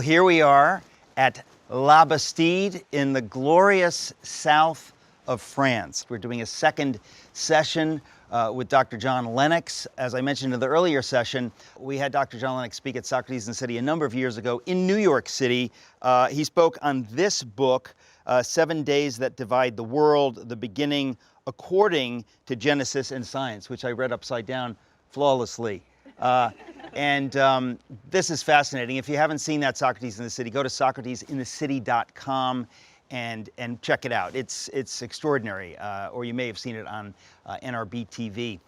here we are at La Bastide in the glorious south of France. We're doing a second session with Dr. John Lennox. As I mentioned in the earlier session, we had Dr. John Lennox speak at Socrates in the City a number of years ago in New York City. He spoke on this book, 7 Days That Divide the World, the beginning according to Genesis and Science, which I read upside down flawlessly. This is fascinating. If you haven't seen that Socrates in the City, go to socratesinthecity.com and check it out. It's extraordinary, or you may have seen it on NRB TV.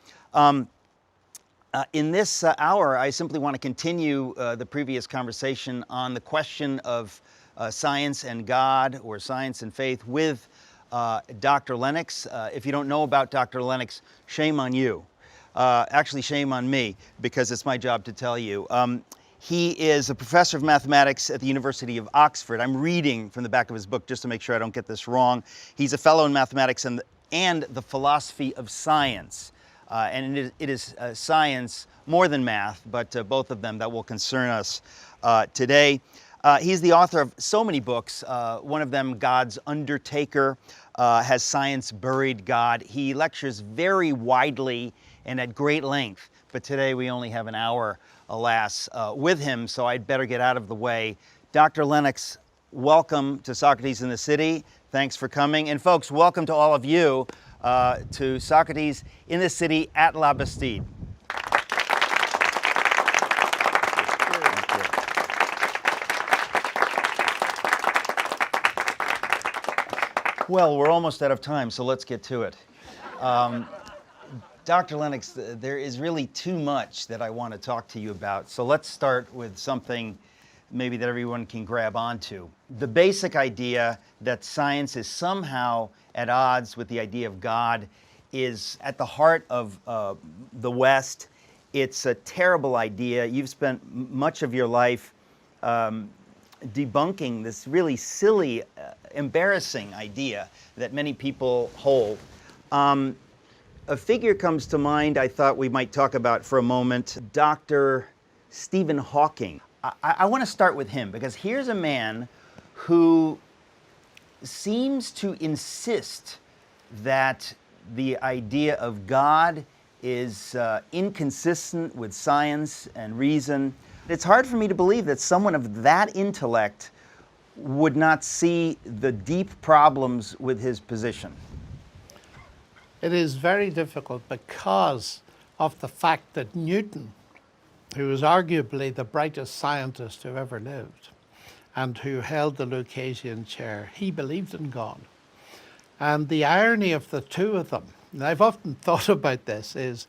In this hour, I simply want to continue the previous conversation on the question of science and God, or science and faith, with Dr. Lennox. If you don't know about Dr. Lennox, shame on you. Actually, shame on me, because it's my job to tell you. He is a professor of mathematics at the University of Oxford. I'm reading from the back of his book just to make sure I don't get this wrong. He's a fellow in mathematics and the philosophy of science. And it is science more than math, but both of them that will concern us today. He's the author of so many books. One of them, God's Undertaker, Has Science Buried God? He lectures very widely and at great length, but today we only have an hour, alas, with him, so I'd better get out of the way. Dr. Lennox, welcome to Socrates in the City. Thanks for coming. And folks, welcome to all of you to Socrates in the City at La Bastide. Well, we're almost out of time, so let's get to it. Dr. Lennox, there is really too much that I want to talk to you about, so let's start with something maybe that everyone can grab onto. The basic idea that science is somehow at odds with the idea of God is at the heart of the West. It's a terrible idea. You've spent much of your life debunking this really silly, embarrassing idea that many people hold. A figure comes to mind I thought we might talk about for a moment, Dr. Stephen Hawking. I want to start with him because here's a man who seems to insist that the idea of God is inconsistent with science and reason. It's hard for me to believe that someone of that intellect would not see the deep problems with his position. It is very difficult because of the fact that Newton, who was arguably the brightest scientist who ever lived and who held the Lucasian chair, he believed in God. And the irony of the two of them, and I've often thought about this, is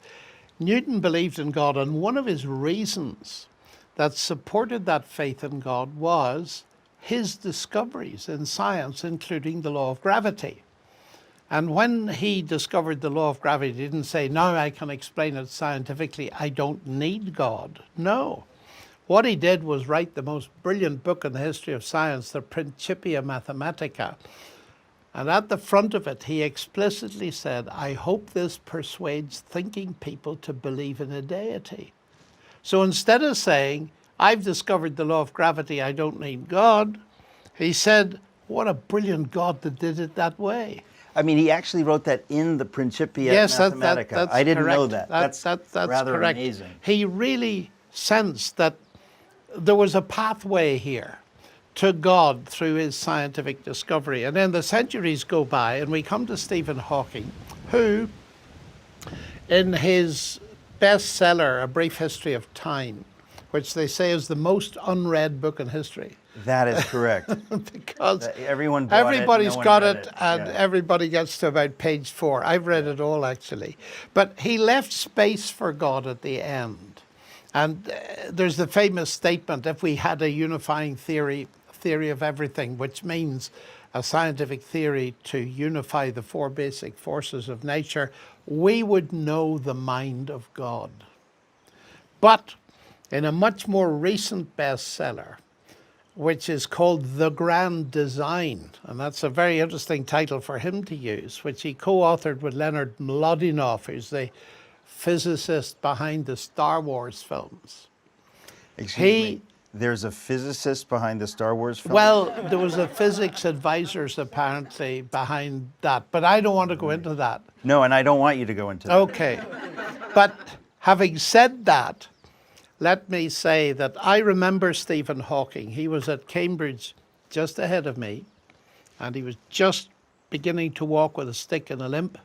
Newton believed in God, and one of his reasons that supported that faith in God was his discoveries in science, including the law of gravity. And when he discovered the law of gravity, he didn't say, now I can explain it scientifically, I don't need God. No. What he did was write the most brilliant book in the history of science, the Principia Mathematica. And at the front of it, he explicitly said, I hope this persuades thinking people to believe in a deity. So instead of saying, I've discovered the law of gravity, I don't need God, he said, what a brilliant God that did it that way. I mean, he actually wrote that in the Principia Mathematica. That's I didn't correct. know that. That's rather correct. amazing. He really sensed that there was a pathway here to God through his scientific discovery. And then the centuries go by and we come to Stephen Hawking, who, in his bestseller, A Brief History of Time, which they say is the most unread book in history. That is correct. Because everybody's got it, and everybody gets to about page 4. I've read it all, actually. But he left space for God at the end. And there's the famous statement, if we had a unifying theory of everything, which means a scientific theory to unify the 4 basic forces of nature, we would know the mind of God. But in a much more recent bestseller, which is called The Grand Design, and that's a very interesting title for him to use, which he co-authored with Leonard Mlodinow, who's the physicist behind the Star Wars films. Excuse me. There's a physicist behind the Star Wars film? Well, there was a physics advisors apparently behind that, but I don't want to go into that. No, and I don't want you to go into that. Okay. But having said that, let me say that I remember Stephen Hawking. He was at Cambridge just ahead of me, and he was just beginning to walk with a stick and a limp.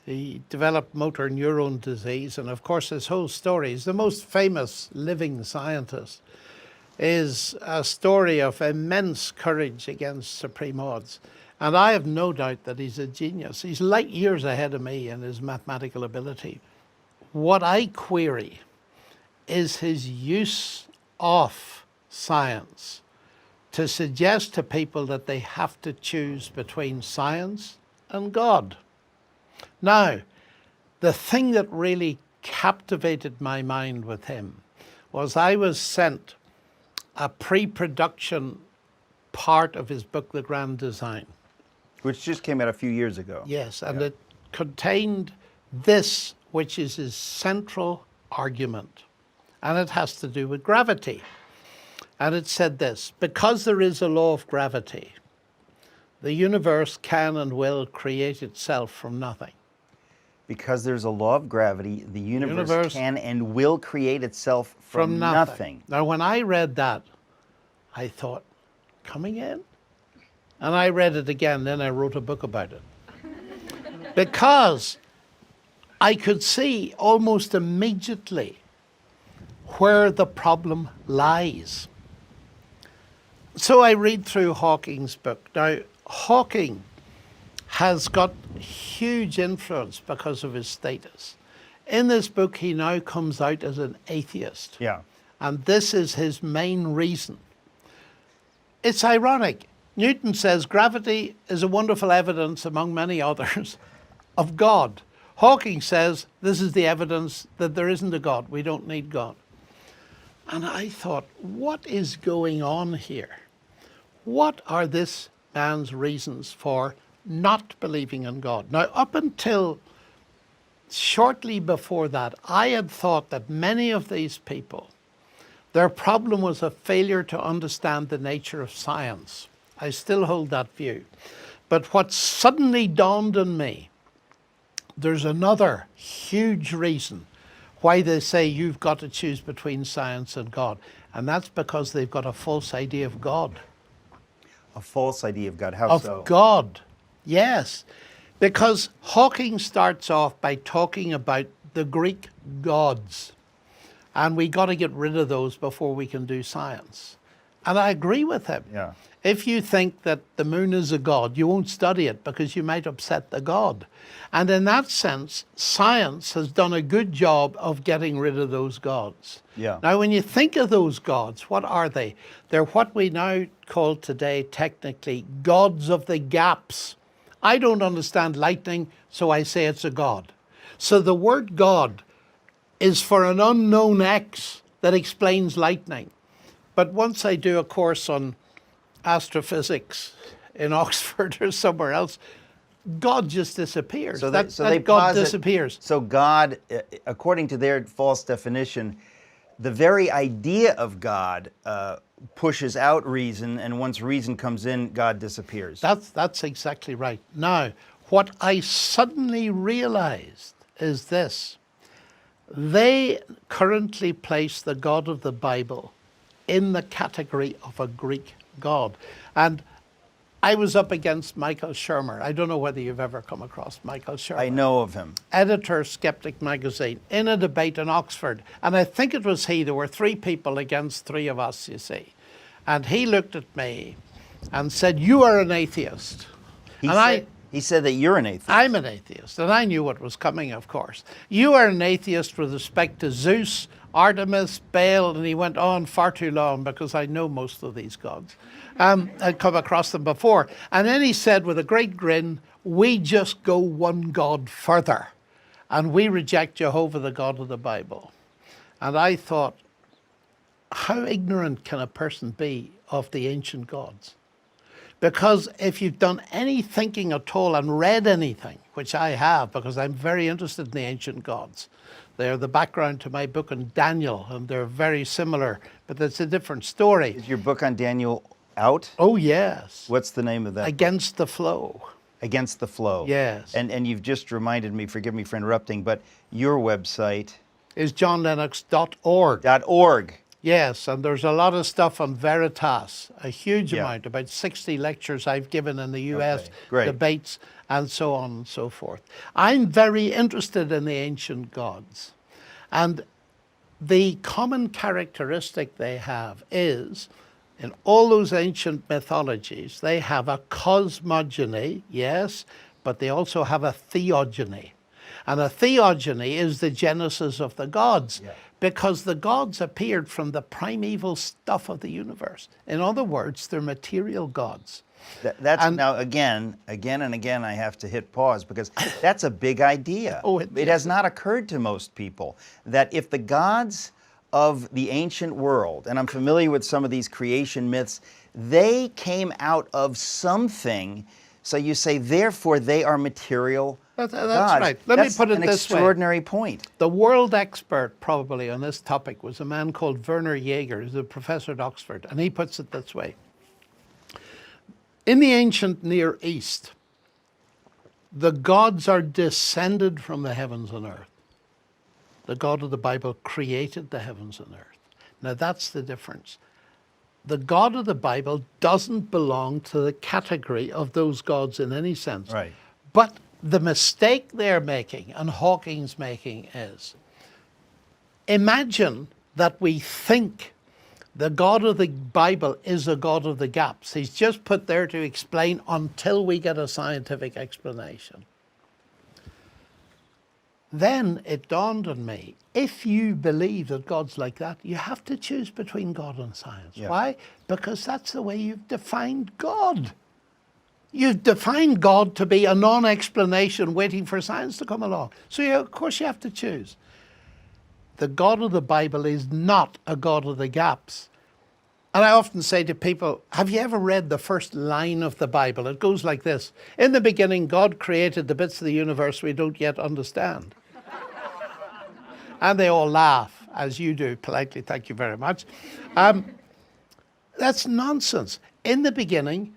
He developed motor neuron disease, and of course his whole story, he's the most famous living scientist, is a story of immense courage against supreme odds. And I have no doubt that he's a genius. He's light years ahead of me in his mathematical ability. What I query is his use of science to suggest to people that they have to choose between science and God. Now, the thing that really captivated my mind with him was I was sent a pre-production part of his book, The Grand Design. Which just came out a few years ago. Yes, and it contained this, which is his central argument, and it has to do with gravity. And it said this: because there is a law of gravity, the universe can and will create itself from nothing. Because there's a law of gravity, the universe can and will create itself from nothing. Now, when I read that, I thought, coming in? And I read it again, then I wrote a book about it. Because I could see almost immediately where the problem lies. So I read through Hawking's book. Now, Hawking has got huge influence because of his status. In this book, he now comes out as an atheist. Yeah. And this is his main reason. It's ironic. Newton says gravity is a wonderful evidence, among many others, of God. Hawking says this is the evidence that there isn't a God. We don't need God. And I thought, what is going on here? What are this man's reasons for not believing in God? Now, up until shortly before that, I had thought that many of these people, their problem was a failure to understand the nature of science. I still hold that view. But what suddenly dawned on me, there's another huge reason why they say you've got to choose between science and God. And that's because they've got a false idea of God. A false idea of God. How so? Of God. Yes, because Hawking starts off by talking about the Greek gods, and we got to get rid of those before we can do science. And I agree with him. Yeah. If you think that the moon is a god, you won't study it because you might upset the god. And in that sense, science has done a good job of getting rid of those gods. Yeah. Now, when you think of those gods, what are they? They're what we now call today, technically, gods of the gaps. I don't understand lightning, so I say it's a god. So the word God is for an unknown X that explains lightning. But once I do a course on astrophysics in Oxford or somewhere else, God just disappears. So that they God posit- disappears. So God, according to their false definition, the very idea of God pushes out reason, and once reason comes in, God disappears. That's exactly right. Now, what I suddenly realized is this. They currently place the God of the Bible in the category of a Greek God. And I was up against Michael Shermer. I don't know whether you've ever come across Michael Shermer. I know of him. Editor, Skeptic magazine, in a debate in Oxford. And I think it was he. There were three people against three of us, you see. And he looked at me and said, "You are an atheist." He said that you're an atheist. I'm an atheist, and I knew what was coming, of course. "You are an atheist with respect to Zeus, Artemis, Baal," and he went on far too long because I know most of these gods. I'd come across them before. And then he said with a great grin, "We just go one God further, and we reject Jehovah, the God of the Bible." And I thought, how ignorant can a person be of the ancient gods? Because if you've done any thinking at all and read anything, which I have because I'm very interested in the ancient gods, They're the background to my book on Daniel, and they're very similar, but it's a different story. Is your book on Daniel out? Oh, yes. What's the name of that book? Against the Flow. Against the Flow. Yes. And you've just reminded me, forgive me for interrupting, but your website Is johnlennox.org. .org. Yes, and there's a lot of stuff on Veritas, a huge Yeah. amount, about 60 lectures I've given in the US, Okay, great. debates, and so on and so forth. I'm very interested in the ancient gods. And the common characteristic they have is, in all those ancient mythologies, they have a cosmogony, yes, but they also have a theogony. And a theogony is the genesis of the gods, because the gods appeared from the primeval stuff of the universe. In other words, they're material gods. That's now again and again I have to hit pause because that's a big idea. Oh, it has not occurred to most people that if the gods of the ancient world, and I'm familiar with some of these creation myths, they came out of something. So you say, therefore, they are material That's gods. right. Let me put it an this way. extraordinary point. The world expert probably on this topic was a man called Werner Jaeger, who's a professor at Oxford, and he puts it this way. In the ancient Near East, the gods are descended from the heavens and earth. The God of the Bible created the heavens and earth. Now that's the difference. The God of the Bible doesn't belong to the category of those gods in any sense. Right. But the mistake they're making, and Hawking's making, is imagine that we think the God of the Bible is a God of the gaps. He's just put there to explain until we get a scientific explanation. Then it dawned on me, if you believe that God's like that, you have to choose between God and science. Yeah. Why? Because that's the way you've defined God. You've defined God to be a non-explanation waiting for science to come along. So of course you have to choose. The God of the Bible is not a God of the gaps. And I often say to people, have you ever read the first line of the Bible? It goes like this. In the beginning, God created the bits of the universe we don't yet understand. And they all laugh, as you do, politely, thank you very much. That's nonsense. In the beginning,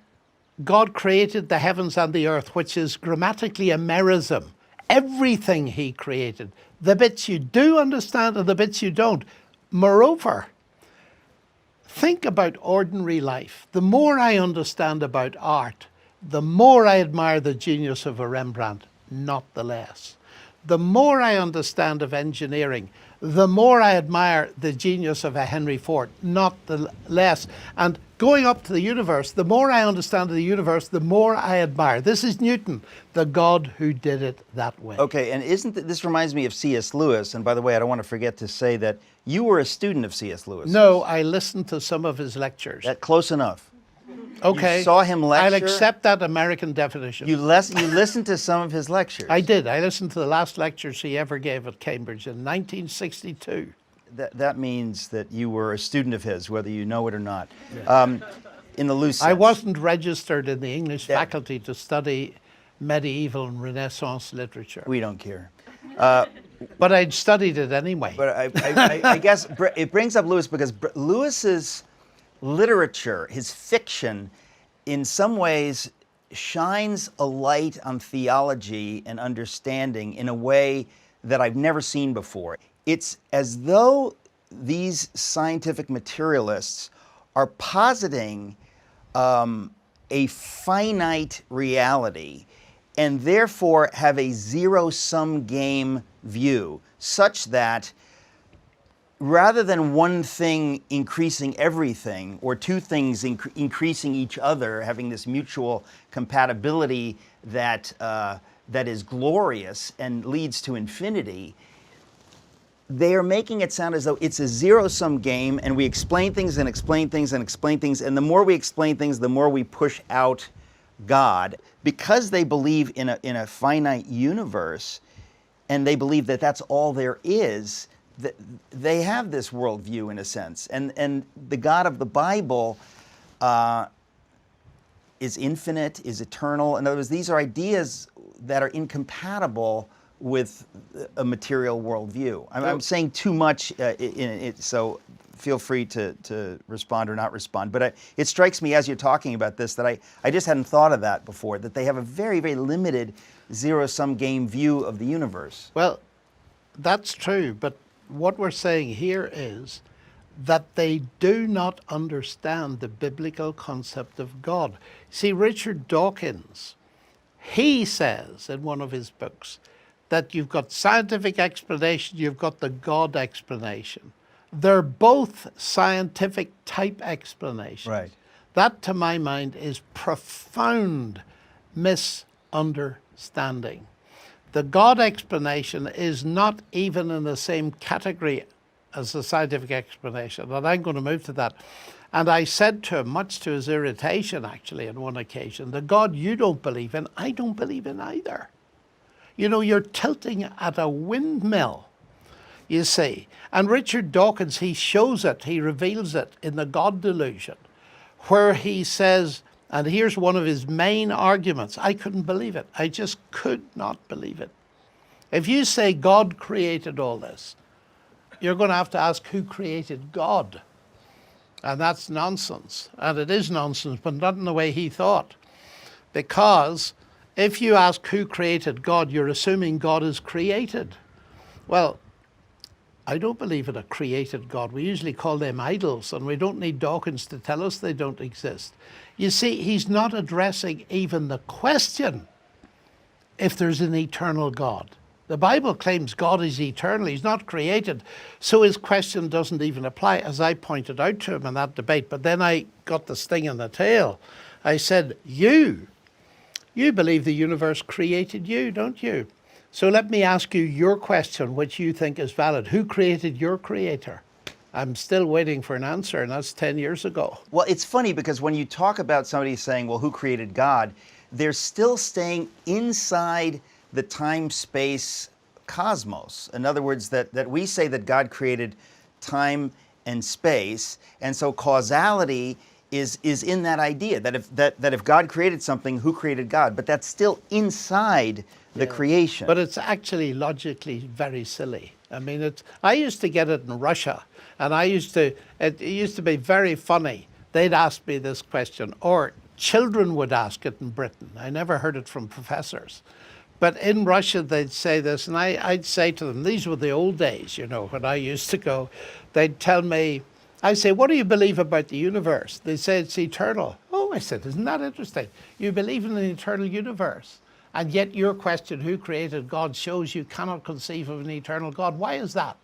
God created the heavens and the earth, which is grammatically a merism. Everything he created. The bits you do understand and the bits you don't. Moreover, think about ordinary life. The more I understand about art, the more I admire the genius of a Rembrandt, not the less. The more I understand of engineering, the more I admire the genius of a Henry Ford, not the less. And going up to the universe, the more I understand of the universe, the more I admire. This is Newton, the God who did it that way. Okay, and this reminds me of C.S. Lewis, and by the way, I don't want to forget to say that you were a student of C.S. Lewis. No, I listened to some of his lectures. That close enough. Okay. You saw him lecture? I'll accept that American definition. You listened to some of his lectures. I did. I listened to the last lectures he ever gave at Cambridge in 1962. That means that you were a student of his, whether you know it or not. In the loose sense. I wasn't registered in the English faculty to study medieval and Renaissance literature. We don't care. But I'd studied it anyway. But I guess it brings up Lewis because Lewis's literature, his fiction, in some ways shines a light on theology and understanding in a way that I've never seen before. It's as though these scientific materialists are positing a finite reality and therefore have a zero-sum game view, such that rather than one thing increasing everything, or two things increasing each other, having this mutual compatibility that is glorious and leads to infinity, they are making it sound as though it's a zero-sum game, and we explain things and explain things and explain things, and the more we explain things, the more we push out God, because they believe in a finite universe, and they believe that that's all there is. They have this worldview in a sense, and the God of the Bible is infinite, is eternal. In other words, these are ideas that are incompatible with a material worldview. I'm saying too much in it, so feel free to respond or not respond. But it strikes me as you're talking about this that I just hadn't thought of that before, that they have a very, very limited zero-sum game view of the universe. Well, that's true, but what we're saying here is that they do not understand the biblical concept of God. See, Richard Dawkins, he says in one of his books that you've got scientific explanation, you've got the God explanation. They're both scientific type explanations. Right. That, to my mind, is profound misunderstanding. The God explanation is not even in the same category as the scientific explanation, and I'm going to move to that. And I said to him, much to his irritation actually on one occasion, the God you don't believe in, I don't believe in either. You know, you're tilting at a windmill, you see. And Richard Dawkins, he shows it, he reveals it in the God Delusion, where he says, and here's one of his main arguments, I couldn't believe it. I just could not believe it. If you say God created all this, you're going to have to ask who created God. And that's nonsense. And it is nonsense, but not in the way he thought. Because if you ask who created God, you're assuming God is created. Well, I don't believe in a created God. We usually call them idols, and we don't need Dawkins to tell us they don't exist. You see, he's not addressing even the question if there's an eternal God. The Bible claims God is eternal. He's not created. So his question doesn't even apply, as I pointed out to him in that debate. But then I got the sting in the tail. I said, you believe the universe created you, don't you? So let me ask you your question, which you think is valid. Who created your creator? I'm still waiting for an answer, and that's 10 years ago. Well, it's funny because when you talk about somebody saying, well, who created God, they're still staying inside the time-space cosmos. In other words, that we say that God created time and space, and so causality is in that idea, that if God created something, who created God? But that's still inside the creation. But it's actually logically very silly. I mean, I used to get it in Russia, and it used to be very funny. They'd ask me this question, or children would ask it in Britain. I never heard it from professors. But in Russia, they'd say this, and I'd say to them, these were the old days, you know, when I used to go. They'd tell me, I say, what do you believe about the universe? They say it's eternal. Oh, I said, isn't that interesting? You believe in an eternal universe, and yet your question, who created God, shows you cannot conceive of an eternal God. Why is that?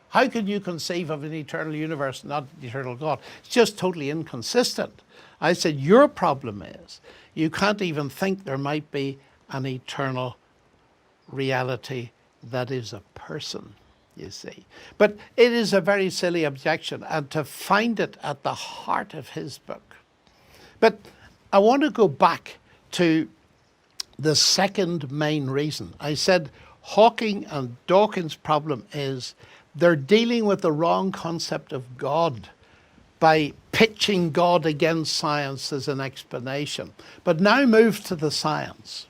How can you conceive of an eternal universe, not an eternal God? It's just totally inconsistent. I said, your problem is you can't even think there might be an eternal reality that is a person, you see. But it is a very silly objection, and to find it at the heart of his book. But I want to go back to the second main reason. I said Hawking and Dawkins' problem is they're dealing with the wrong concept of God by pitching God against science as an explanation. But now move to the science.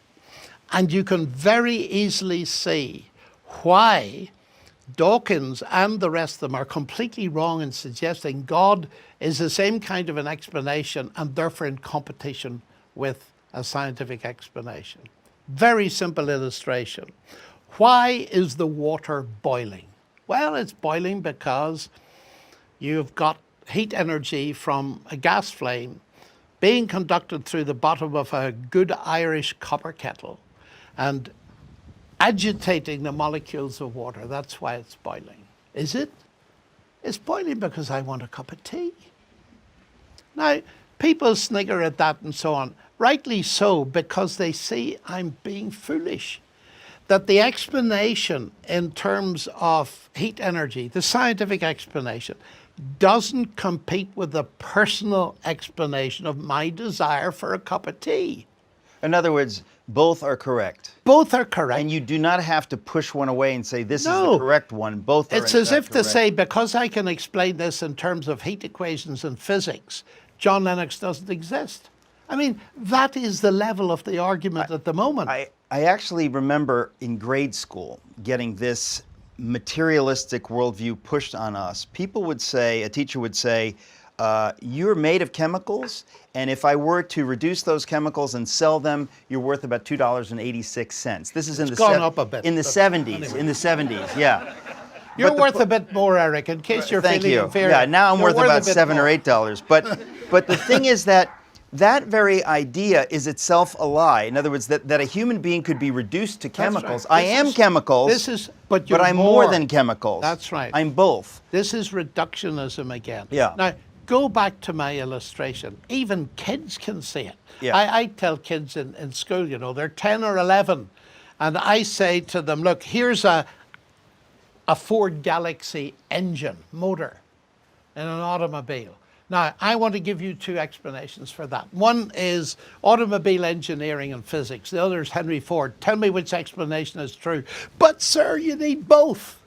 And you can very easily see why Dawkins and the rest of them are completely wrong in suggesting God is the same kind of an explanation and therefore in competition with a scientific explanation. Very simple illustration. Why is the water boiling? Well, it's boiling because you've got heat energy from a gas flame being conducted through the bottom of a good Irish copper kettle and agitating the molecules of water. That's why it's boiling. Is it? It's boiling because I want a cup of tea. Now, people snigger at that and so on. Rightly so, because they see I'm being foolish. That the explanation in terms of heat energy, the scientific explanation, doesn't compete with the personal explanation of my desire for a cup of tea. In other words, both are correct. Both are correct. And you do not have to push one away and say, this is the correct one. Both are It's as if correct. to say, because I can explain this in terms of heat equations and physics, John Lennox doesn't exist. I mean, that is the level of the argument at the moment. I I actually remember in grade school getting this materialistic worldview pushed on us. People would say, a teacher would say, you're made of chemicals, and if I were to reduce those chemicals and sell them, you're worth about $2.86. This is gone up a bit, in the but 70s. anyway. In the 70s, yeah. You're But worth a bit more, Eric, in case you're Thank feeling you. inferior. Yeah, now I'm You're worth about a bit $7 more. or $8. But the thing is that that very idea is itself a lie. In other words, that a human being could be reduced to chemicals. right. I am chemicals, but I'm more than chemicals. That's right. I'm both. This is reductionism again. Yeah. Now, go back to my illustration. Even kids can see it. Yeah. I tell kids in school, you know, they're 10 or 11, and I say to them, look, here's a Ford Galaxy engine, motor, in an automobile. Now, I want to give you two explanations for that. One is automobile engineering and physics. The other is Henry Ford. Tell me which explanation is true. But, sir, you need both.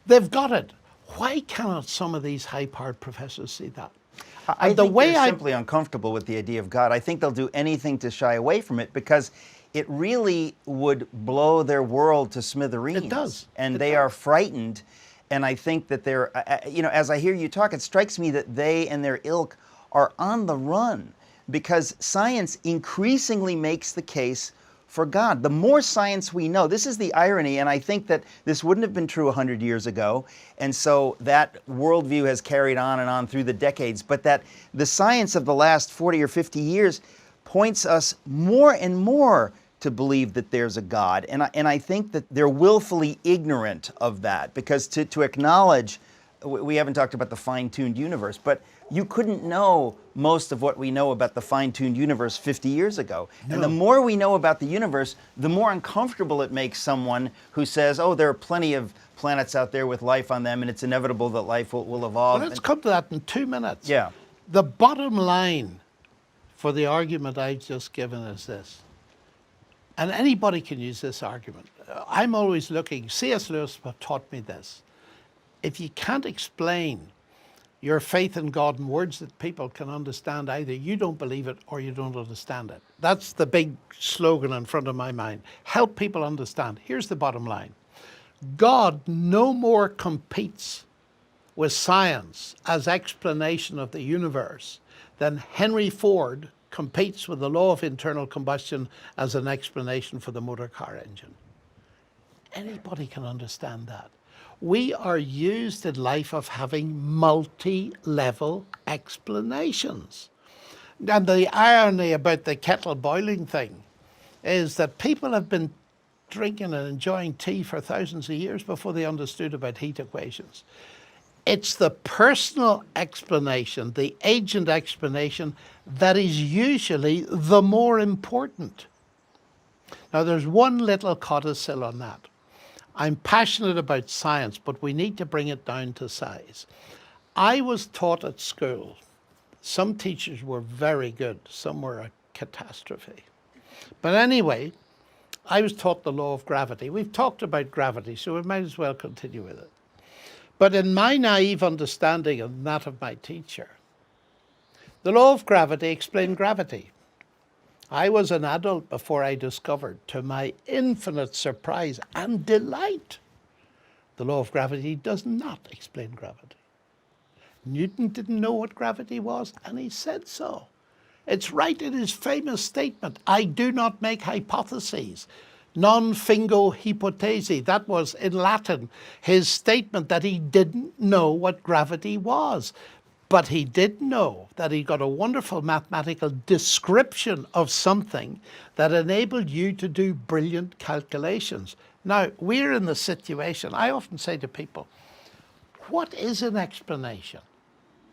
They've got it. Why cannot some of these high-powered professors see that? I think they're simply uncomfortable with the idea of God. I think they'll do anything to shy away from it because it really would blow their world to smithereens. It does. And they are frightened. And I think that they're, you know, as I hear you talk, it strikes me that they and their ilk are on the run because science increasingly makes the case for God. The more science we know, this is the irony, and I think that this wouldn't have been true 100 years ago, and so that worldview has carried on and on through the decades, but that the science of the last 40 or 50 years points us more and more to believe that there's a God. And I think that they're willfully ignorant of that, because to acknowledge, we haven't talked about the fine-tuned universe, but you couldn't know most of what we know about the fine-tuned universe 50 years ago. No. And the more we know about the universe, the more uncomfortable it makes someone who says, oh, there are plenty of planets out there with life on them, and it's inevitable that life will evolve. Well, let's come to that in 2 minutes. Yeah. The bottom line for the argument I've just given is this. And anybody can use this argument. I'm always looking, C.S. Lewis taught me this. If you can't explain your faith in God in words that people can understand, either you don't believe it or you don't understand it. That's the big slogan in front of my mind. Help people understand. Here's the bottom line. God no more competes with science as explanation of the universe than Henry Ford competes with the law of internal combustion as an explanation for the motor car engine. Anybody can understand that. We are used in life of having multi-level explanations. And the irony about the kettle boiling thing is that people have been drinking and enjoying tea for thousands of years before they understood about heat equations. It's the personal explanation, the agent explanation, that is usually the more important. Now, there's one little codicil on that. I'm passionate about science, but we need to bring it down to size. I was taught at school, some teachers were very good, some were a catastrophe. But anyway, I was taught the law of gravity. We've talked about gravity, so we might as well continue with it. But in my naive understanding and that of my teacher, the law of gravity explained gravity. I was an adult before I discovered, to my infinite surprise and delight, the law of gravity does not explain gravity. Newton didn't know what gravity was, and he said so. It's right in his famous statement, I do not make hypotheses. Non fingo hypothesi. That was, in Latin, his statement that he didn't know what gravity was. But he did know that he got a wonderful mathematical description of something that enabled you to do brilliant calculations. Now, we're in the situation, I often say to people, what is an explanation?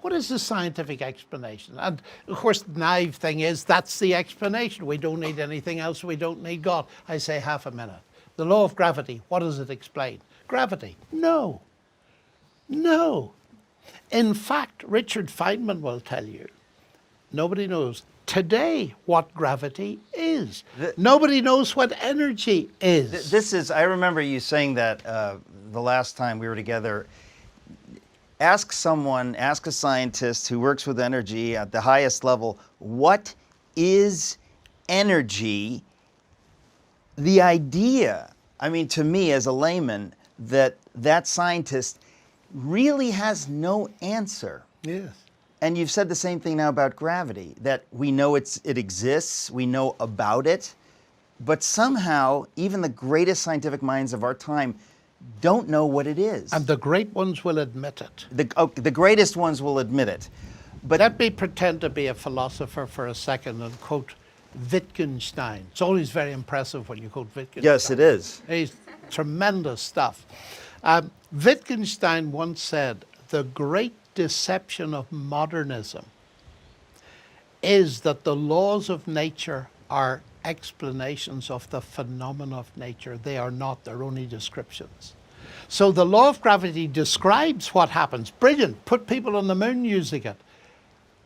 What is the scientific explanation? And of course, the naive thing is, that's the explanation. We don't need anything else. We don't need God. I say half a minute. The law of gravity, what does it explain? Gravity? No. No. In fact, Richard Feynman will tell you, nobody knows today what gravity is. Nobody knows what energy is. This is, I remember you saying that the last time we were together. Ask a scientist who works with energy at the highest level, what is energy? the idea, I mean, to me as a layman, that scientist really has no answer. Yes. And you've said the same thing now about gravity, that we know it exists, we know about it, but somehow even the greatest scientific minds of our time don't know what it is. And the great ones will admit it. The greatest ones will admit it. But Let me pretend to be a philosopher for a second and quote Wittgenstein. It's always very impressive when you quote Wittgenstein. yes, it is. He's tremendous stuff. Wittgenstein once said, the great deception of modernism is that the laws of nature are explanations of the phenomena of nature. They are not, they're only descriptions. So the law of gravity describes what happens. Brilliant, put people on the moon using it.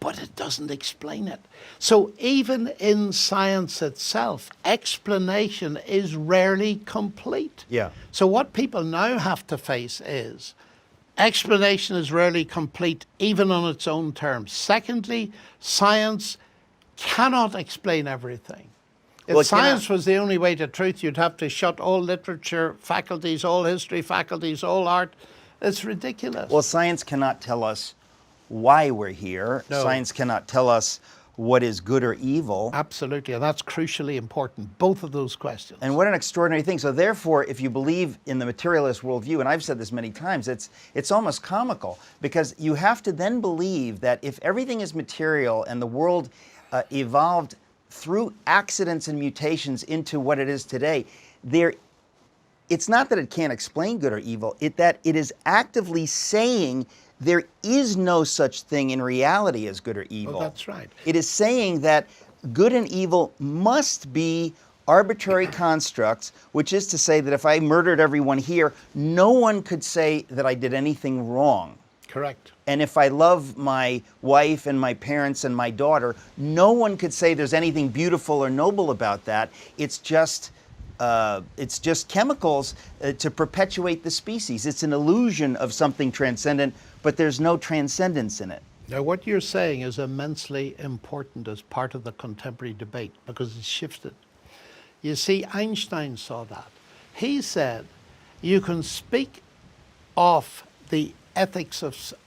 But it doesn't explain it. So even in science itself, explanation is rarely complete. Yeah. So what people now have to face is explanation is rarely complete, even on its own terms. Secondly, science cannot explain everything. If Well, science was the only way to truth, you'd have to shut all literature faculties, all history faculties, all art. It's ridiculous. Well, science cannot tell us why we're here. No. Science cannot tell us what is good or evil. Absolutely, and that's crucially important, both of those questions. And what an extraordinary thing. So therefore, if you believe in the materialist worldview, and I've said this many times, it's almost comical, because you have to then believe that if everything is material and the world evolved through accidents and mutations into what it is today, it's not that it can't explain good or evil, that it is actively saying there is no such thing in reality as good or evil. Oh, that's right. It is saying that good and evil must be arbitrary constructs, which is to say that if I murdered everyone here, no one could say that I did anything wrong. Correct. And if I love my wife and my parents and my daughter, no one could say there's anything beautiful or noble about that. It's just chemicals to perpetuate the species. It's an illusion of something transcendent, but there's no transcendence in it. Now, what you're saying is immensely important as part of the contemporary debate because it's shifted. You see, Einstein saw that. He said, you can speak of the ethics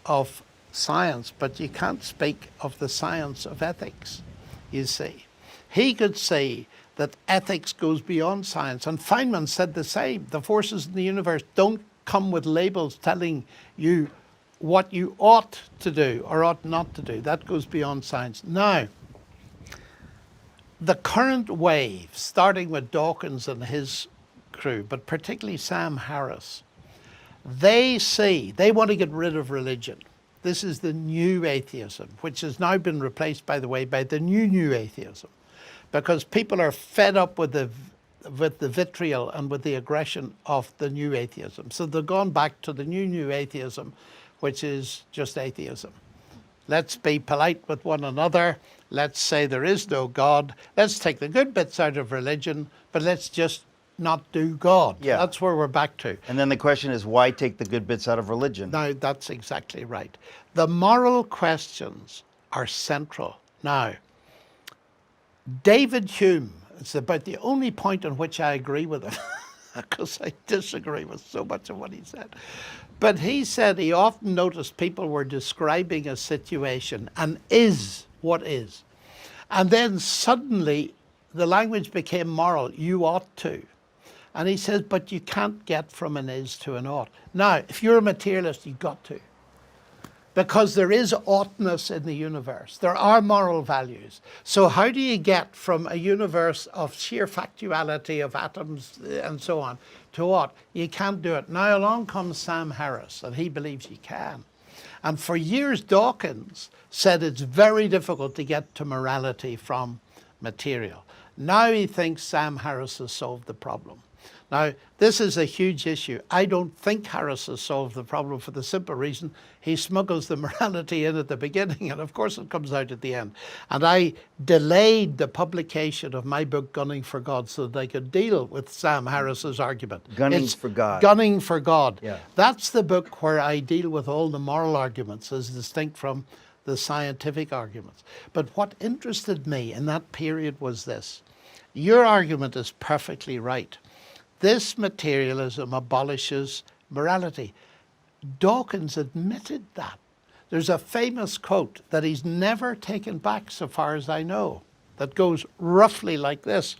of science, but you can't speak of the science of ethics, you see. He could say that ethics goes beyond science, and Feynman said the same. The forces in the universe don't come with labels telling you what you ought to do or ought not to do. That goes beyond science. Now, the current wave, starting with Dawkins and his crew, but particularly Sam Harris, they want to get rid of religion. This is the new atheism, which has now been replaced, by the way, by the new atheism, because people are fed up with the vitriol and with the aggression of the new atheism. So they've gone back to the new atheism, which is just atheism. Let's be polite with one another. Let's say there is no God. Let's take the good bits out of religion, but let's just not do God. Yeah. That's where we're back to. And then the question is, why take the good bits out of religion? Now, that's exactly right. The moral questions are central. Now, David Hume, it's about the only point on which I agree with him, because I disagree with so much of what he said. But he said he often noticed people were describing a situation and is what is. And then suddenly the language became moral. You ought to. And he says, but you can't get from an is to an ought. Now, if you're a materialist, you've got to. Because there is oughtness in the universe. There are moral values. So how do you get from a universe of sheer factuality of atoms and so on to ought? You can't do it. Now along comes Sam Harris, and he believes you can. And for years, Dawkins said it's very difficult to get to morality from material. Now he thinks Sam Harris has solved the problem. Now, this is a huge issue. I don't think Harris has solved the problem for the simple reason he smuggles the morality in at the beginning, and of course it comes out at the end. And I delayed the publication of my book, Gunning for God, so that I could deal with Sam Harris's argument. Gunning for God. Gunning for God. Yeah. That's the book where I deal with all the moral arguments as distinct from the scientific arguments. But what interested me in that period was this. Your argument is perfectly right. This materialism abolishes morality. Dawkins admitted that. There's a famous quote that he's never taken back, so far as I know, that goes roughly like this.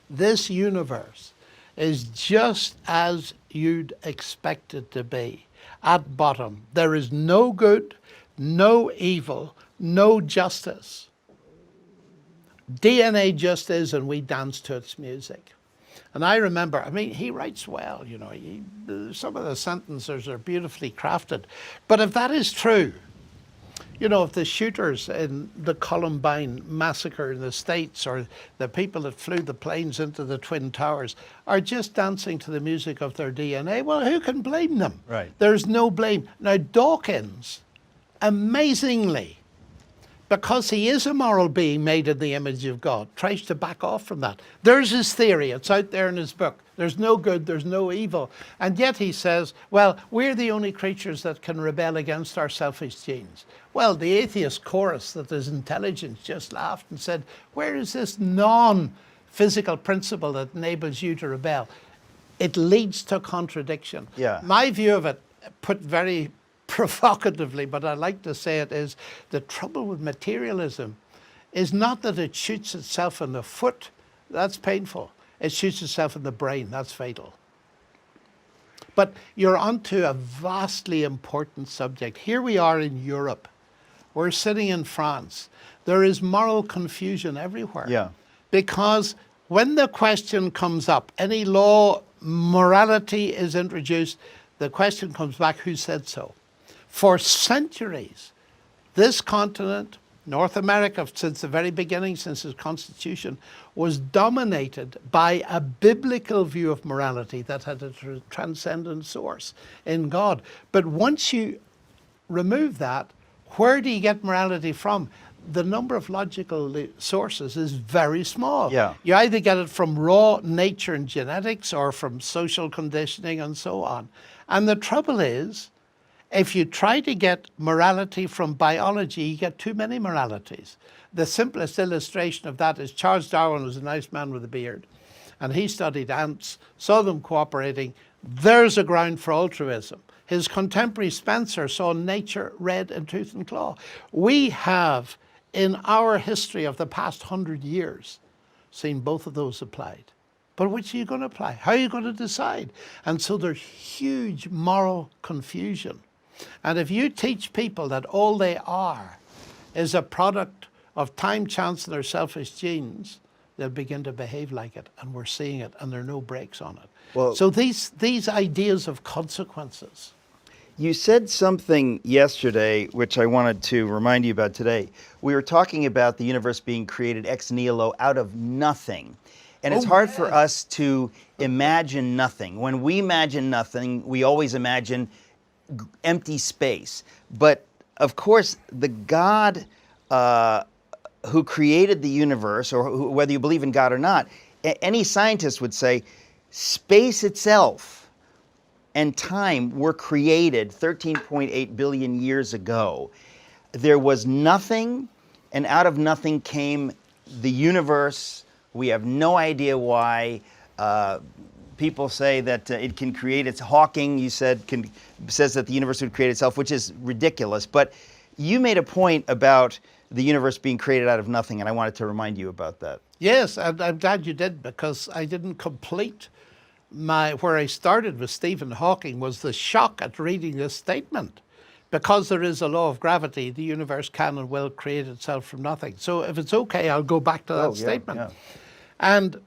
This universe is just as you'd expect it to be. At bottom, there is no good, no evil, no justice. DNA just is, and we dance to its music. And I remember, I mean, he writes well, you know, some of the sentences are beautifully crafted. But if that is true, you know, if the shooters in the Columbine massacre in the States, or the people that flew the planes into the Twin Towers, are just dancing to the music of their DNA, well, who can blame them? Right. There's no blame. Now, Dawkins, amazingly, because he is a moral being made in the image of God, tries to back off from that. There's his theory. It's out there in his book. There's no good, there's no evil. And yet he says, well, we're the only creatures that can rebel against our selfish genes. Well, the atheist chorus that is intelligence just laughed and said, where is this non-physical principle that enables you to rebel? It leads to contradiction. Yeah. My view of it, put very provocatively, but I like to say it, is the trouble with materialism is not that it shoots itself in the foot. That's painful. It shoots itself in the brain. That's fatal. But you're onto a vastly important subject. Here we are in Europe. We're sitting in France. There is moral confusion everywhere. Yeah. Because when the question comes up, any law, morality is introduced, the question comes back, who said so? For centuries, this continent, North America, since the very beginning, since its constitution, was dominated by a biblical view of morality that had a transcendent source in God. But once you remove that, where do you get morality from? The number of logical sources is very small. Yeah. You either get it from raw nature and genetics or from social conditioning and so on. And the trouble is, if you try to get morality from biology, you get too many moralities. The simplest illustration of that is Charles Darwin was a nice man with a beard, and he studied ants, saw them cooperating. There's a ground for altruism. His contemporary Spencer saw nature red in tooth and claw. We have, in our history of the past 100 years, seen both of those applied. But which are you going to apply? How are you going to decide? And so there's huge moral confusion. And if you teach people that all they are is a product of time, chance, and their selfish genes, they'll begin to behave like it. And we're seeing it, and there are no brakes on it. Well, so these ideas of consequences. You said something yesterday, which I wanted to remind you about today. We were talking about the universe being created ex nihilo, out of nothing. And it's hard for us to imagine nothing. When we imagine nothing, we always imagine empty space. But of course, the God who created the universe, or whether you believe in God or not, any scientist would say space itself and time were created 13.8 billion years ago. There was nothing, and out of nothing came the universe. We have no idea why. People say that it can create its Hawking, you said, says that the universe would create itself, which is ridiculous. But you made a point about the universe being created out of nothing, and I wanted to remind you about that. Yes, I'm glad you did, because I didn't complete where I started with Stephen Hawking was the shock at reading this statement. Because there is a law of gravity, the universe can and will create itself from nothing. So if it's okay, I'll go back to that statement. Yeah. And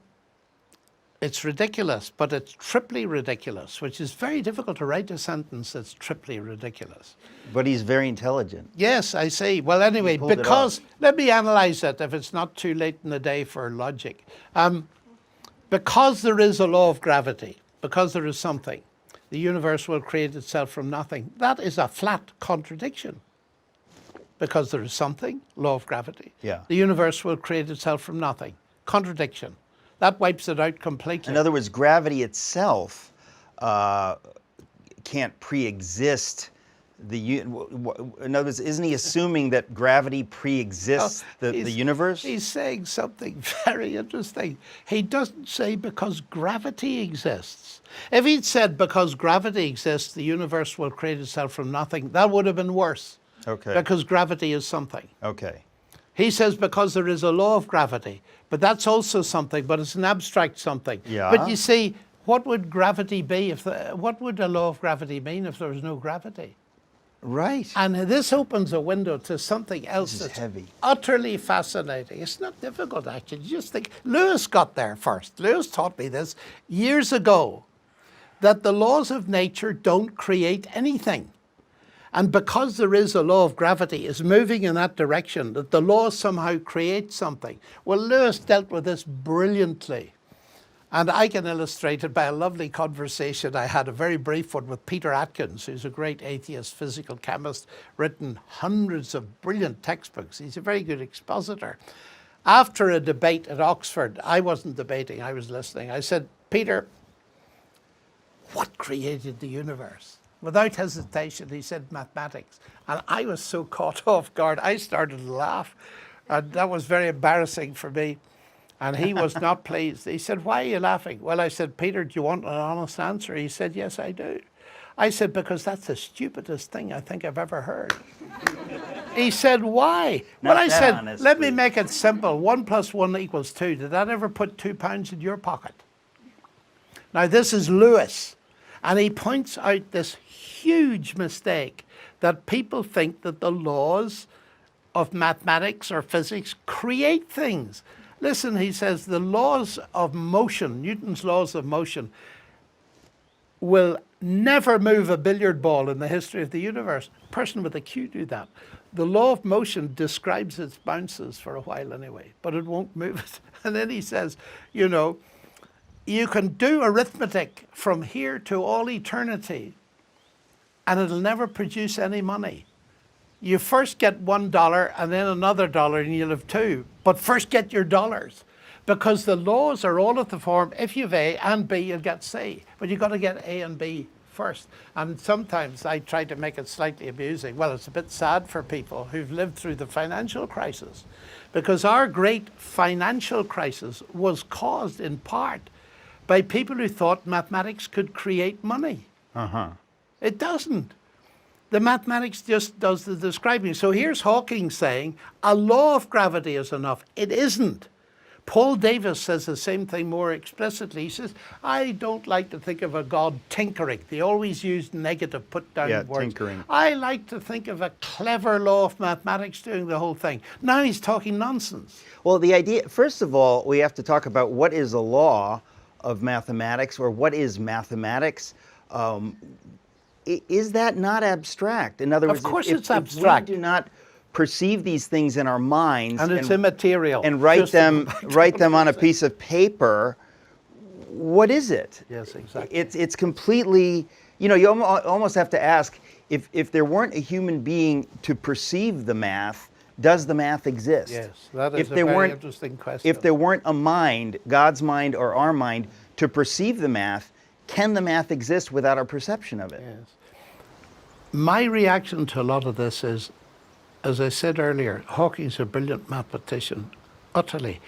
it's ridiculous, but it's triply ridiculous, which is very difficult to write a sentence that's triply ridiculous. But he's very intelligent. Yes, I see. Well, anyway, because, let me analyze it if it's not too late in the day for logic. Because there is a law of gravity, because there is something, the universe will create itself from nothing. That is a flat contradiction. Because there is something, law of gravity. Yeah. The universe will create itself from nothing. Contradiction. That wipes it out completely. In other words, gravity itself can't pre-exist in other words, isn't he assuming that gravity pre-exists the universe? He's saying something very interesting. He doesn't say because gravity exists. If he'd said because gravity exists, the universe will create itself from nothing, that would have been worse. Okay. Because gravity is something. Okay. He says because there is a law of gravity, but that's also something, but it's an abstract something. Yeah. But you see, what would gravity be what would a law of gravity mean if there was no gravity? Right. And this opens a window to something else that's heavy. utterly fascinating. It's not difficult, actually. You just think, Lewis got there first. Lewis taught me this years ago, that the laws of nature don't create anything. And because there is a law of gravity, is moving in that direction, that the law somehow creates something. Well, Lewis dealt with this brilliantly. And I can illustrate it by a lovely conversation I had, a very brief one, with Peter Atkins, who's a great atheist physical chemist, written hundreds of brilliant textbooks. He's a very good expositor. After a debate at Oxford, I wasn't debating, I was listening. I said, Peter, what created the universe? Without hesitation, he said mathematics. And I was so caught off guard, I started to laugh. And that was very embarrassing for me. And he was not pleased. He said, why are you laughing? Well, I said, Peter, do you want an honest answer? He said, yes, I do. I said, because that's the stupidest thing I think I've ever heard. He said, why? Well, I said, honest, let me make it simple. 1 + 1 = 2. Did that ever put £2 in your pocket? Now, this is Lewis. And he points out this huge mistake that people think that the laws of mathematics or physics create things. Listen, he says, the laws of motion, Newton's laws of motion, will never move a billiard ball in the history of the universe. A person with a cue do that. The law of motion describes its bounces for a while anyway, but it won't move it. And then he says, you know, you can do arithmetic from here to all eternity, and it'll never produce any money. You first get $1 and then another $1 and you'll have two. But first get your dollars. Because the laws are all of the form, if you've A and B, you'll get C. But you've got to get A and B first. And sometimes I try to make it slightly amusing. Well, it's a bit sad for people who've lived through the financial crisis. Because our great financial crisis was caused in part by people who thought mathematics could create money. It doesn't. The mathematics just does the describing. So here's Hawking saying, a law of gravity is enough. It isn't. Paul Davies says the same thing more explicitly. He says, I don't like to think of a God tinkering. They always use negative put down words. Tinkering. I like to think of a clever law of mathematics doing the whole thing. Now he's talking nonsense. Well, the idea, first of all, we have to talk about what is a law of mathematics, or what is mathematics. Is that not abstract? In other words, Of course if it's abstract. we do not perceive these things in our minds And it's immaterial. and write them on a piece of paper, what is it? Yes, exactly. It's completely, you know, you almost have to ask, if there weren't a human being to perceive the math, does the math exist? Yes, that is a very interesting question. If there weren't a mind, God's mind or our mind, to perceive the math, can the math exist without our perception of it? Yes. My reaction to a lot of this is, as I said earlier, Hawking's a brilliant mathematician, utterly.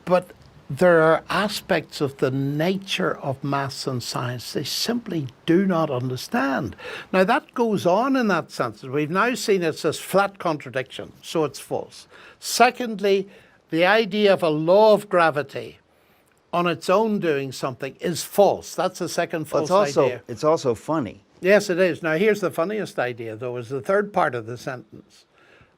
But there are aspects of the nature of maths and science they simply do not understand. Now that goes on in that sense. We've now seen it's this flat contradiction, so it's false. Secondly, the idea of a law of gravity on its own doing something is false. That's the second false idea. It's also funny. Yes, it is. Now, here's the funniest idea, though, is the third part of the sentence.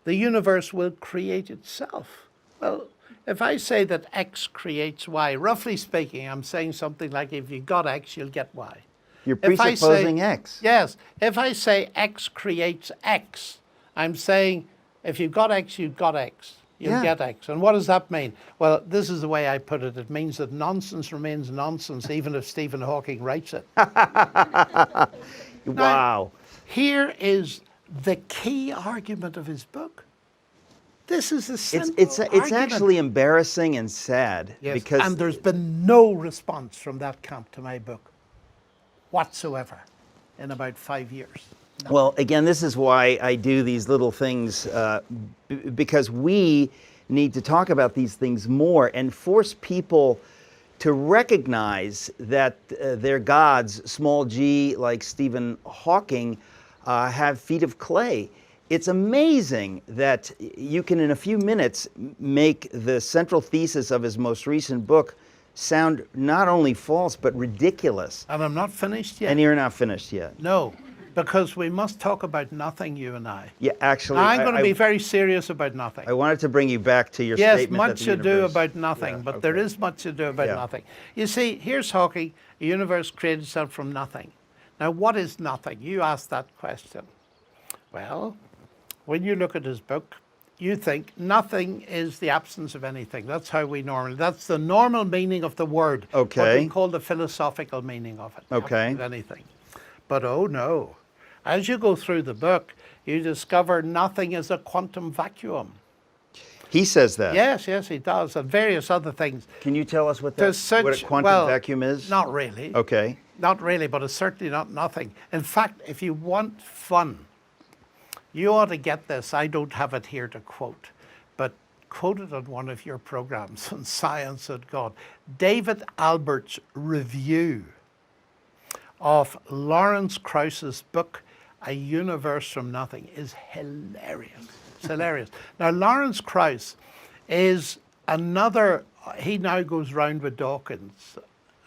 The universe will create itself. Well, if I say that X creates Y, roughly speaking, I'm saying something like, if you got X, you'll get Y. You're presupposing X. Yes. If I say X creates X, I'm saying, if you've got X, you've got X. You'll get X. And what does that mean? Well, this is the way I put it. It means that nonsense remains nonsense, even if Stephen Hawking writes it. Wow. Now, here is the key argument of his book. This is the central It's argument. actually embarrassing and sad. Yes, Because and there's been no response from that camp to my book whatsoever in about 5 years. Well, again, this is why I do these little things, because we need to talk about these things more and force people to recognize that their gods, small g, like Stephen Hawking, have feet of clay. It's amazing that you can, in a few minutes, make the central thesis of his most recent book sound not only false, but ridiculous. And I'm not finished yet. And you're not finished yet. No, because we must talk about nothing, you and I. Yeah, actually, I'm going to be very serious about nothing. I wanted to bring you back to your Yes, statement. much ado about nothing, Yeah, but there is much ado about nothing. You see, here's Hawking, a universe created itself from nothing. Now, what is nothing? You asked that question. Well, when you look at his book, you think nothing is the absence of anything. That's how we that's the normal meaning of the word. Okay. What we call the philosophical meaning of it. Okay. Of anything. But oh no. As you go through the book, you discover nothing is a quantum vacuum. He says that. Yes, he does, and various other things. Can you tell us what what a quantum vacuum is? Not really. Okay. Not really, but it's certainly not nothing. In fact, if you want fun, you ought to get this. I don't have it here to quote, but quote it on one of your programs on Science and God. David Albert's review of Lawrence Krauss's book, A Universe from Nothing, is hilarious. It's hilarious. Now, Lawrence Krauss is another, he now goes round with Dawkins.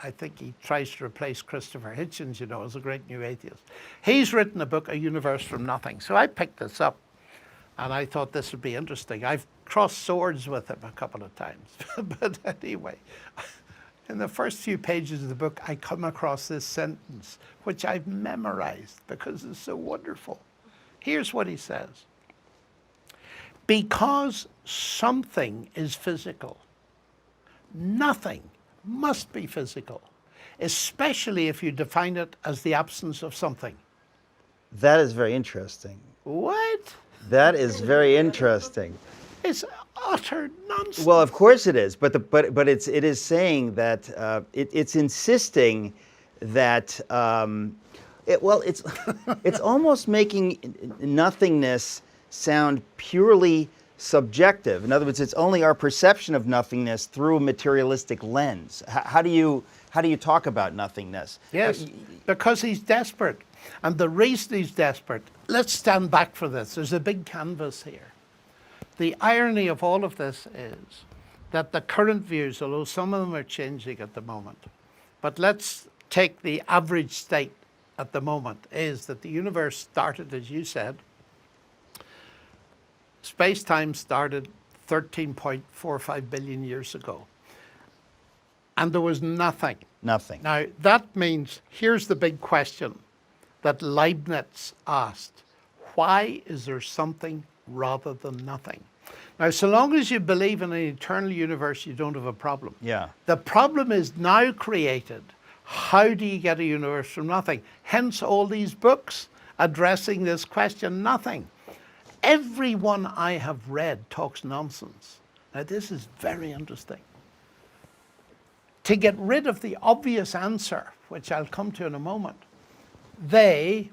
I think he tries to replace Christopher Hitchens, as a great new atheist. He's written a book, A Universe from Nothing. So I picked this up, and I thought this would be interesting. I've crossed swords with him a couple of times. But anyway, in the first few pages of the book, I come across this sentence, which I've memorized because it's so wonderful. Here's what he says. Because something is physical, nothing must be physical, especially if you define it as the absence of something. That is very interesting. What? That is very interesting. It's utter nonsense. Well, of course it is, but it is saying that it's insisting that it's almost making nothingness sound purely subjective. In other words, it's only our perception of nothingness through a materialistic lens. How do you talk about nothingness? Yes, because he's desperate. And the reason he's desperate, let's stand back for this. There's a big canvas here. The irony of all of this is that the current views, although some of them are changing at the moment, but let's take the average state at the moment, is that the universe started, as you said, space-time started 13.45 billion years ago. And there was nothing. Nothing. Now, that means, here's the big question that Leibniz asked. Why is there something rather than nothing? Now, so long as you believe in an eternal universe, you don't have a problem. Yeah. The problem is now created. How do you get a universe from nothing? Hence all these books addressing this question, nothing. Every one I have read talks nonsense. Now, this is very interesting. To get rid of the obvious answer, which I'll come to in a moment, they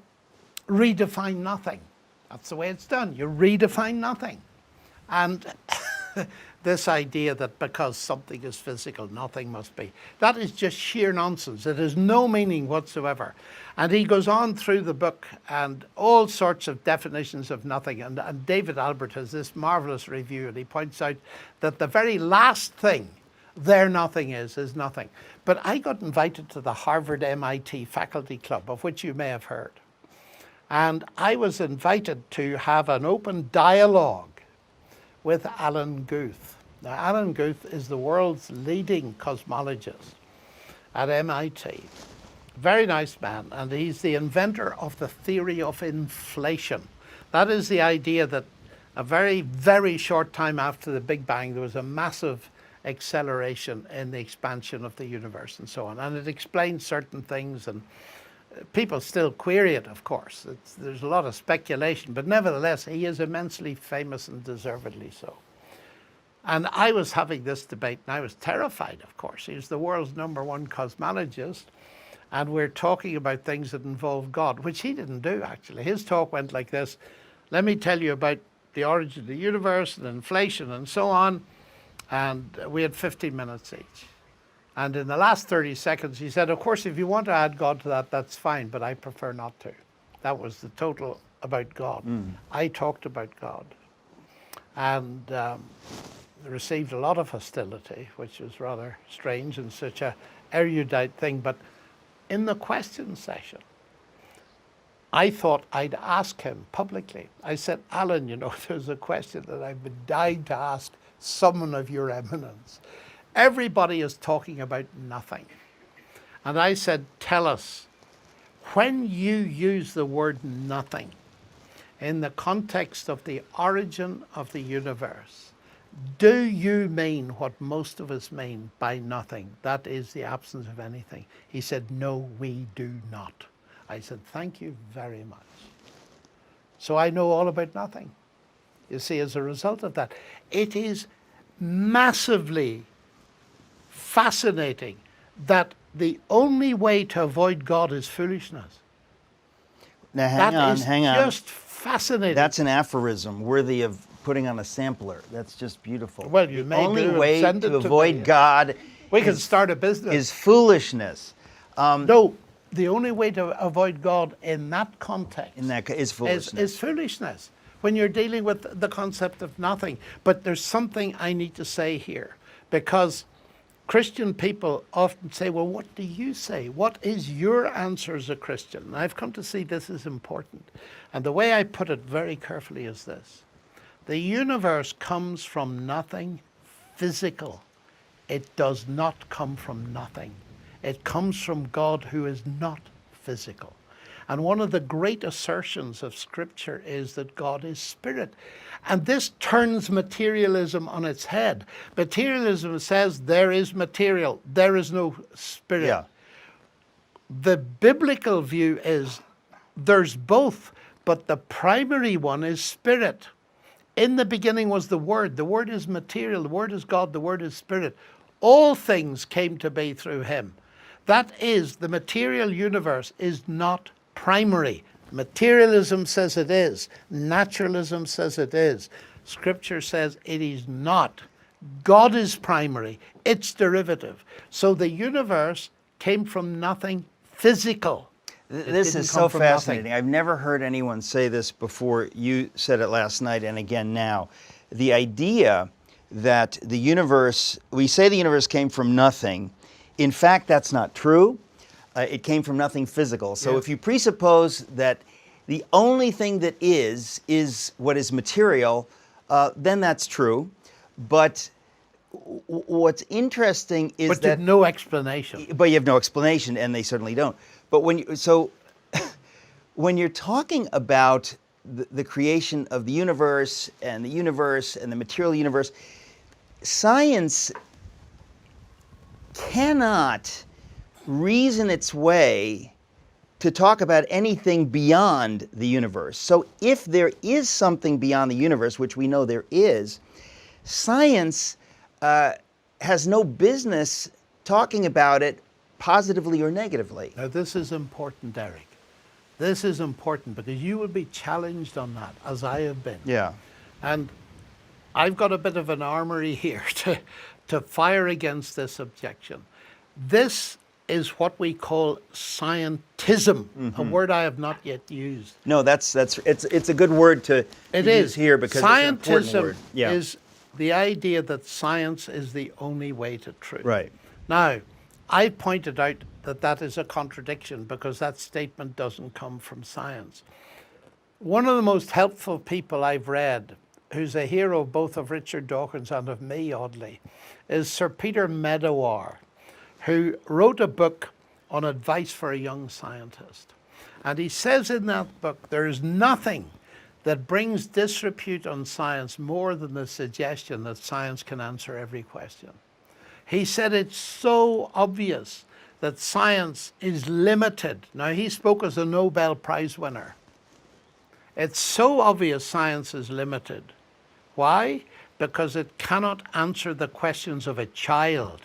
redefine nothing. That's the way it's done. You redefine nothing. And this idea that because something is physical, nothing must be, that is just sheer nonsense. It has no meaning whatsoever. And he goes on through the book and all sorts of definitions of nothing. And David Albert has this marvelous review, and he points out that the very last thing their nothing is nothing. But I got invited to the Harvard MIT faculty club, of which you may have heard. And I was invited to have an open dialogue with Alan Guth. Now, Alan Guth is the world's leading cosmologist at MIT. Very nice man, and he's the inventor of the theory of inflation. That is the idea that a very, very short time after the Big Bang, there was a massive acceleration in the expansion of the universe and so on. And it explains certain things, and people still query it, of course. There's a lot of speculation, but nevertheless, he is immensely famous and deservedly so. And I was having this debate, and I was terrified, of course. He was the world's #1 cosmologist, and we're talking about things that involve God, which he didn't do, actually. His talk went like this: let me tell you about the origin of the universe and inflation and so on. And we had 15 minutes each. And in the last 30 seconds, he said, of course, if you want to add God to that, that's fine, but I prefer not to. That was the total about God. I talked about God. And received a lot of hostility, which was rather strange and such a erudite thing. But in the question session, I thought I'd ask him publicly. I said, Alan, you know, there's a question that I've been dying to ask someone of your eminence. Everybody is talking about nothing. And I said, tell us, when you use the word nothing in the context of the origin of the universe, do you mean what most of us mean by nothing? That is the absence of anything. He said, no, we do not. I said, thank you very much. So I know all about nothing. You see, as a result of that, it is massively fascinating that the only way to avoid God is foolishness. Now, hang on. Just fascinating. That's an aphorism worthy of putting on a sampler. That's just beautiful. Well, you may the only do and way send it to to avoid me. God We can start a business. is foolishness. No, the only way to avoid God in that context Is foolishness. is foolishness. When you're dealing with the concept of nothing. But there's something I need to say here, because Christian people often say, well, what do you say? What is your answer as a Christian? And I've come to see this is important. And the way I put it very carefully is this: the universe comes from nothing physical. It does not come from nothing. It comes from God, who is not physical. And one of the great assertions of Scripture is that God is spirit. And this turns materialism on its head. Materialism says there is material, there is no spirit. Yeah. The biblical view is there's both, but the primary one is spirit. In the beginning was the Word. The Word is material. The Word is God. The Word is spirit. All things came to be through him. That is, the material universe is not primary. Materialism says it is. Naturalism says it is. Scripture says it is not. God is primary. It's derivative. So the universe came from nothing physical. This is so fascinating. I've never heard anyone say this before. You said it last night and again now. The idea that the universe, we say the universe came from nothing. In fact, that's not true. It came from nothing physical. So if you presuppose that the only thing that is what is material, then that's true. But what's interesting is but you have no explanation. But you have no explanation, and they certainly don't. But when you're talking about the creation of the universe and the material universe, science cannot reason its way to talk about anything beyond the universe. So if there is something beyond the universe, which we know there is, science has no business talking about it positively or negatively. Now this is important, Derek. This is important because you will be challenged on that, as I have been. Yeah. And I've got a bit of an armory here to fire against this objection. This is what we call scientism, a word I have not yet used. No, it's a good word to use here because it's an important word. Scientism is the idea that science is the only way to truth. Right. Now, I pointed out that that is a contradiction because that statement doesn't come from science. One of the most helpful people I've read, who's a hero both of Richard Dawkins and of me, oddly, is Sir Peter Medawar, who wrote a book on advice for a young scientist. And he says in that book, there is nothing that brings disrepute on science more than the suggestion that science can answer every question. He said it's so obvious that science is limited. Now, he spoke as a Nobel Prize winner. It's so obvious science is limited. Why? Because it cannot answer the questions of a child.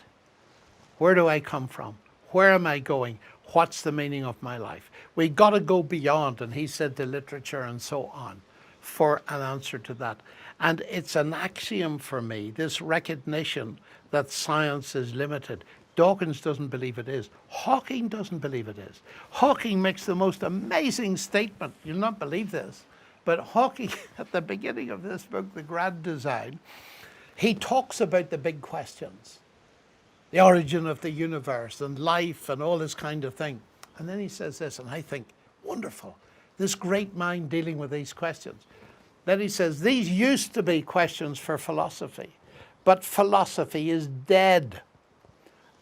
Where do I come from? Where am I going? what's the meaning of my life? We got to go beyond, and he said, the literature and so on, for an answer to that. And it's an axiom for me, this recognition that science is limited. Dawkins doesn't believe it is. Hawking doesn't believe it is. Hawking makes the most amazing statement. You'll not believe this, but Hawking, at the beginning of this book, The Grand Design, he talks about the big questions, the origin of the universe and life and all this kind of thing. And then he says this, and I think, wonderful, this great mind dealing with these questions. Then he says, these used to be questions for philosophy, but philosophy is dead.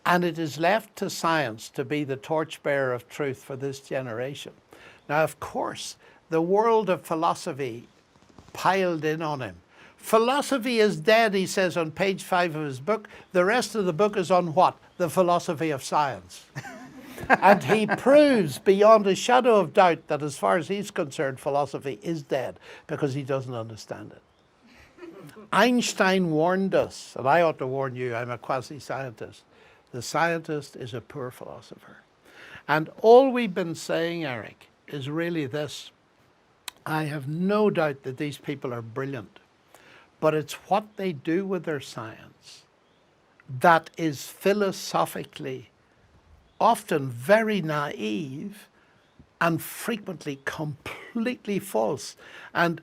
And it is left to science to be the torchbearer of truth for this generation. Now, of course, the world of philosophy piled in on him. Philosophy is dead, he says on page 5 of his book. The rest of the book is on what? The philosophy of science. And he proves beyond a shadow of doubt that as far as he's concerned, philosophy is dead because he doesn't understand it. Einstein warned us, and I ought to warn you, I'm a quasi-scientist. The scientist is a poor philosopher. And all we've been saying, Eric, is really this. I have no doubt that these people are brilliant, but it's what they do with their science that is philosophically often very naive and frequently completely false. And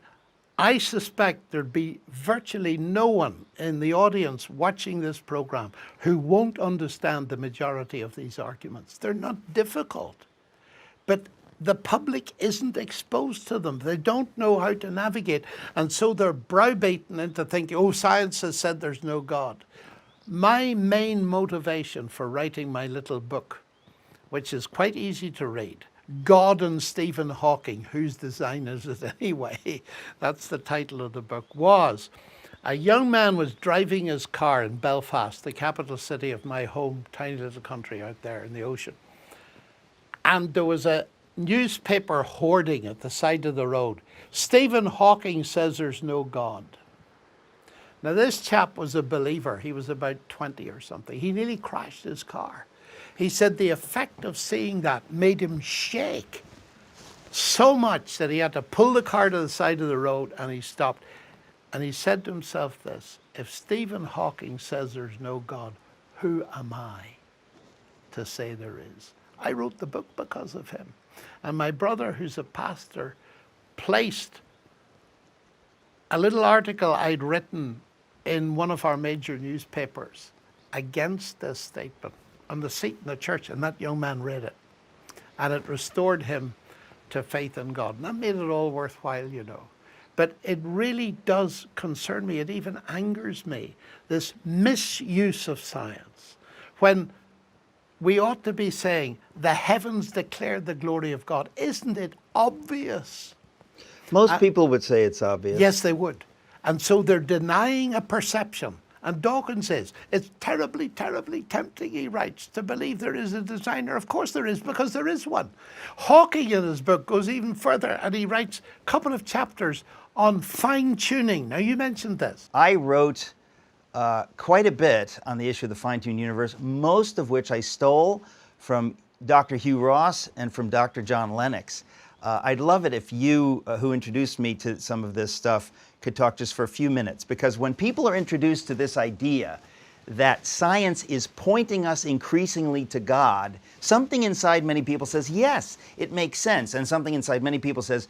I suspect there'd be virtually no one in the audience watching this program who won't understand the majority of these arguments. They're not difficult, but the public isn't exposed to them. They don't know how to navigate. And so they're browbeaten into thinking, oh, science has said there's no God. My main motivation for writing my little book, which is quite easy to read, God and Stephen Hawking, whose design is it anyway? That's the title of the book. Was a young man was driving his car in Belfast, the capital city of my home tiny little country out there in the ocean. And there was a newspaper hoarding at the side of the road. Stephen Hawking says there's no God. Now this chap was a believer. He was about 20 or something. He nearly crashed his car. He said the effect of seeing that made him shake so much that he had to pull the car to the side of the road, and he stopped. And he said to himself this, if Stephen Hawking says there's no God, who am I to say there is? I wrote the book because of him. And my brother, who's a pastor, placed a little article I'd written in one of our major newspapers against this statement on the seat in the church, and that young man read it. And it restored him to faith in God. And that made it all worthwhile, you know. But it really does concern me. It even angers me, this misuse of science, when we ought to be saying, the heavens declare the glory of God. Isn't it obvious? Most people would say it's obvious. Yes, they would. And so they're denying a perception. And Dawkins says, it's terribly, terribly tempting, he writes, to believe there is a designer. Of course there is, because there is one. Hawking in his book goes even further, and he writes a couple of chapters on fine-tuning. Now, you mentioned this. I wrote quite a bit on the issue of the fine-tuned universe, most of which I stole from Dr. Hugh Ross and from Dr. John Lennox. I'd love it if you, who introduced me to some of this stuff, could talk just for a few minutes, because when people are introduced to this idea that science is pointing us increasingly to God, something inside many people says, yes, it makes sense, and something inside many people says,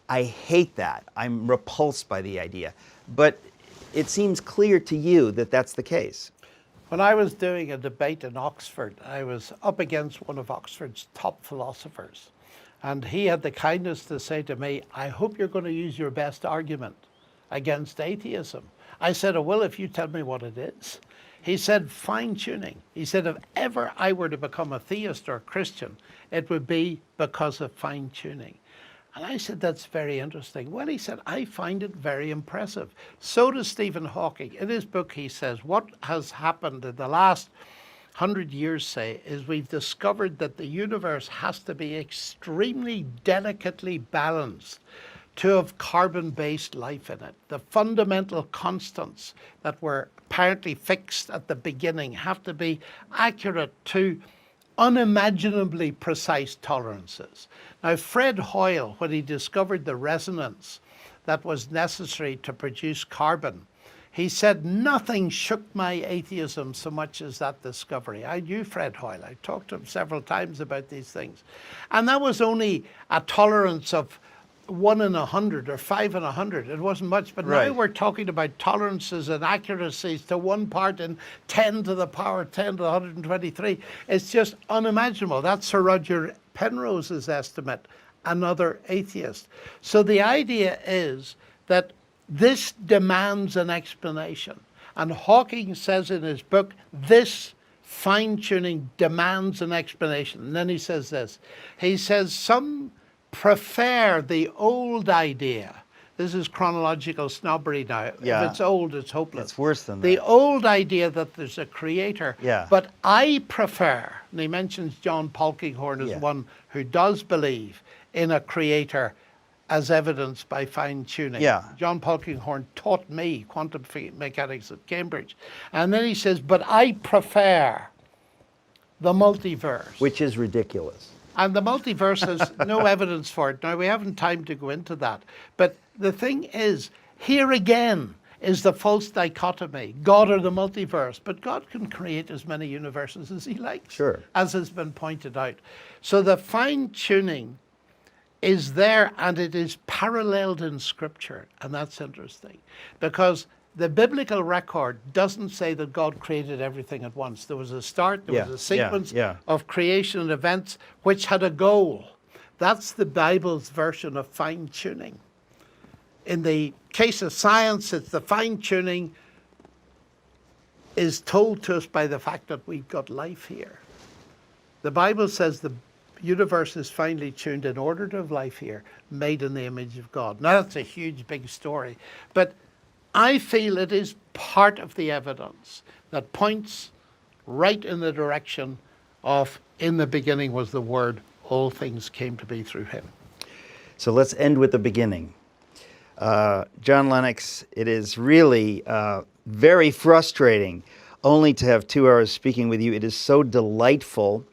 I hate that. I'm repulsed by the idea. But it seems clear to you that that's the case. When I was doing a debate in Oxford, I was up against one of Oxford's top philosophers. And he had the kindness to say to me, I hope you're going to use your best argument against atheism. I said, oh, well, if you tell me what it is. He said, fine-tuning. He said, if ever I were to become a theist or a Christian, it would be because of fine-tuning. And I said, that's very interesting. Well, he said, I find it very impressive. So does Stephen Hawking. In his book, he says, what has happened in the last 100 years, say, is we've discovered that the universe has to be extremely delicately balanced to have carbon-based life in it. The fundamental constants that were apparently fixed at the beginning have to be accurate to unimaginably precise tolerances. Now, Fred Hoyle, when he discovered the resonance that was necessary to produce carbon, he said, nothing shook my atheism so much as that discovery. I knew Fred Hoyle. I talked to him several times about these things. And that was only a tolerance of 1 in 100 or 5 in 100. It wasn't much, but now we're talking about tolerances and accuracies to 1 part in 10 to the power 10 to the 123. It's just unimaginable. That's Sir Roger Penrose's estimate, another atheist. So the idea is that this demands an explanation. And Hawking says in his book, this fine-tuning demands an explanation. And then he says this. He says, some prefer the old idea. This is chronological snobbery now. Yeah. If it's old, it's hopeless. It's worse than the that. old idea that there's a creator. Yeah. But I prefer, and he mentions John Polkinghorne as one who does believe in a creator as evidenced by fine-tuning. Yeah. John Polkinghorne taught me quantum mechanics at Cambridge. And then he says, but I prefer the multiverse. Which is ridiculous. And the multiverse has no evidence for it. Now, we haven't time to go into that. But the thing is, here again is the false dichotomy, God or the multiverse. But God can create as many universes as he likes, as has been pointed out. So the fine-tuning is there, and it is paralleled in Scripture. And that's interesting, because the biblical record doesn't say that God created everything at once. There was a start, there was a sequence of creation and events which had a goal. That's the Bible's version of fine-tuning. In the case of science, it's the fine-tuning is told to us by the fact that we've got life here. The Bible says the universe is finely tuned in order to have life here, made in the image of God. Now, that's a huge, big story. But I feel it is part of the evidence that points right in the direction of, in the beginning was the Word, all things came to be through him. So let's end with the beginning. John Lennox, it is really very frustrating only to have 2 hours speaking with you. It is so delightful,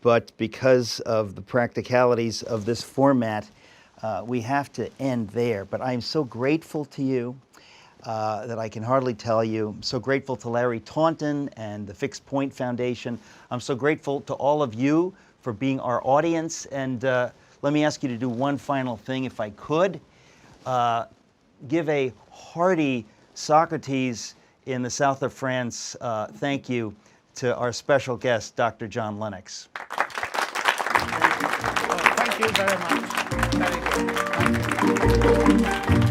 but because of the practicalities of this format, we have to end there. But I'm so grateful to you that I can hardly tell you. I'm so grateful to Larry Taunton and the Fixed Point Foundation. I'm so grateful to all of you for being our audience. And let me ask you to do one final thing, if I could. Give a hearty Socrates in the south of France thank you to our special guest, Dr. John Lennox. Thank you very much. Very good.